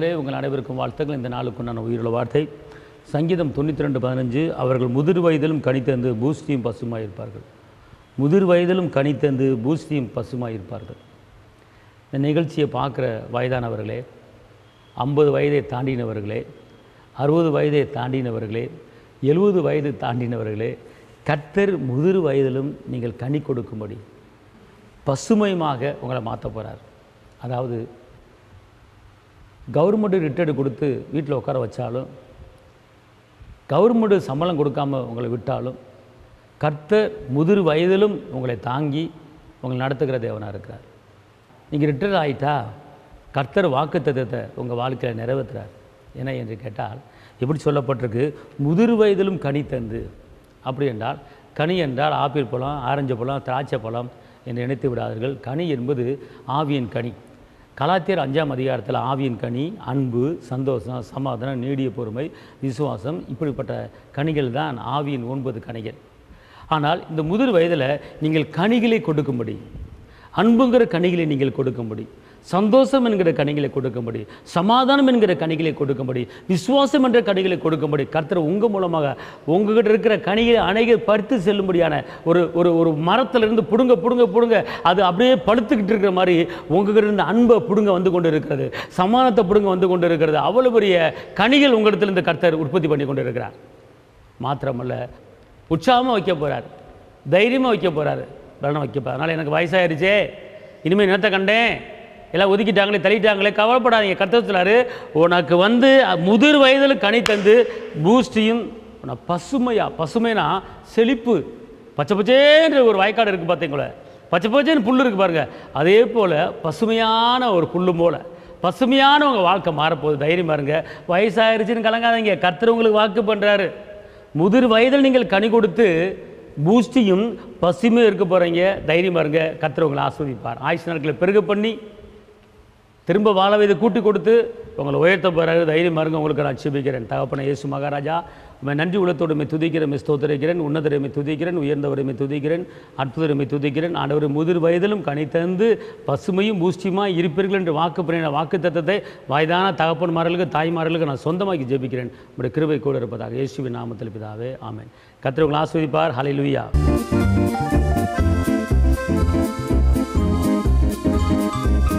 நாமத்திலே உங்கள் அனைவருக்கும் வாழ்த்துக்கள். இந்த நாளுக்குண்டான உயிருள்ள வார்த்தை சங்கீதம் 92:15. அவர்கள் முதிர் வயதிலும் கனித்தந்து பூஸ்தியும் பசுமாய் இருப்பார்கள். முதிர் வயதிலும் கனித்தந்து பூஸ்தியும் பசுமாய் இருப்பார்கள். இந்த நிகழ்ச்சியை பார்க்குற வயதானவர்களே, 50 வயதை தாண்டினவர்களே, 60 வயதை தாண்டினவர்களே, 70 வயது தாண்டினவர்களே, கர்த்தர் முதிர் வயதிலும் நீங்கள் கனி கொடுக்கும்படி பசுமையுமாக உங்களை மாற்ற போகிறார். அதாவது கவர்மெண்ட்டு ரிட்டையர்டு கொடுத்து வீட்டில் உட்கார வச்சாலும், கவர்மெண்ட்டு சம்பளம் கொடுக்காமல் உங்களை விட்டாலும், கர்த்தர் முதிர் வயதிலும் உங்களை தாங்கி உங்களை நடத்துகிற தேவனாக இருக்கிறார். நீங்கள் ரிட்டையர் ஆகிட்டா கர்த்தர் வாக்குத்தத்தத்தை உங்கள் வாழ்க்கையில் நிறைவேற்றுறார். என்ன என்று கேட்டால், எப்படி சொல்லப்பட்டிருக்கு, முதிர் வயதிலும் கனி தந்து. அப்படி என்றால், கனி என்றால் ஆப்பிள் பழம், ஆரஞ்சு பழம், திராட்சை பழம் என்று நினைத்து விடாதீர்கள். கனி என்பது ஆவியின் கனி. கலாத்தியர் 5ஆம் அதிகாரத்தில் ஆவியின் கனி அன்பு, சந்தோஷம், சமாதானம், நீடிய பொறுமை, விசுவாசம், இப்படிப்பட்ட கனிகள் தான் ஆவியின் 9 கனிகள். ஆனால் இந்த முதிர் வயதில் நீங்கள் கனிகளை கொடுக்கும்படி, அன்புங்கிற கனிகளை நீங்கள் கொடுக்கும்படி, சந்தோஷம் என்கிற கனிகளை கொடுக்கும்படி, சமாதானம் என்கிற கனிகளை கொடுக்கும்படி, விசுவாசம் என்ற கனிகளை கொடுக்கும்படி கர்த்தர் உங்கள் மூலமாக உங்ககிட்ட இருக்கிற கனிகளை அனைவர் பறித்து செல்லும்படியான ஒரு ஒரு ஒரு மரத்திலிருந்து புடுங்க புடுங்க புடுங்க அது அப்படியே பழுத்துக்கிட்டு இருக்கிற மாதிரி உங்ககிட்ட இருந்த அன்பை புடுங்க வந்து கொண்டு இருக்கிறது, சமாதானத்தை புடுங்க வந்து கொண்டு இருக்கிறது. அவ்வளோ பெரிய கனிகள் உங்களிடத்திலிருந்து கர்த்தர் உற்பத்தி பண்ணி கொண்டு இருக்கிறார். மாத்திரமல்ல, உற்சாகமாக வைக்க போகிறார், தைரியமாக வைக்க போகிறார், பலனை வைக்க போகிறார். அதனால் எனக்கு வயசாகிடுச்சே, இனிமேல் நிலத்தை கண்டேன், எல்லாம் ஒதுக்கிட்டாங்களே, தள்ளிட்டாங்களே, கவலைப்படாதீங்க. கர்த்தர் சொல்றாரு, உனக்கு முதிர் வயதில் கனி தந்து பூஸ்டியும் பசுமையா. பசுமைனா செழிப்பு. பச்சை பச்சேன்ற ஒரு வயக்காடு இருக்குது பார்த்தீங்களா, பச்சை பச்சேன்னு புல் இருக்குது பாருங்கள், அதே போல் பசுமையான ஒரு புல்லும் போல் பசுமையான உங்கள் வாழ்க்கை மாறப்போகுது. தைரியமாக இருங்க. வயசாயிருச்சுன்னு கலங்காதீங்க. கர்த்தர் உங்களுக்கு வாக்கு பண்ணுறாரு. முதிர் வயதில் நீங்கள் கனி கொடுத்து பூஸ்டியும் பசுமையும் இருக்க போகிறீங்க. தைரியமாக இருங்க. கர்த்தர் உங்களை ஆஸ்வதிப்பார். ஆயுஷ் நாட்களை பெருக பண்ணி திரும்ப வாழ வயதை கூட்டி கொடுத்து உங்களை உயர்த்த போகிறாரு. தைரியமாக இருங்க. உங்களுக்கு நான் ஆட்சேபிக்கிறேன். தகப்பன இயேசு மகாராஜா, நன்றி உள்ளத்தோடு துதிக்கிறேன், ஸ்தோத்திரிக்கிறேன். உன்னதரைமை துதிக்கிறேன், உயர்ந்தவரைமை துதிக்கிறேன், அற்புதரைமை துதிக்கிறேன். ஆண்டவர் முதிர் வயதிலும் கனி தந்து பசுமையும் பூஸ்டியுமாய் இருப்பீர்கள் என்று வாக்கு பண்ணின வாக்கு தத்தத்தை வயதான தகப்பன்மார்களுக்கு, தாய்மார்களுக்கு நான் சொந்தமாக்கி ஜெபிக்கிறேன். உங்களுடைய கிருபை கூட இருப்பதாக இயேசுவின் நாமத்தில் பிதாவே, ஆமென். கர்த்தர் உங்களை ஆசீர்வதிப்பார். ஹல்லேலூயா.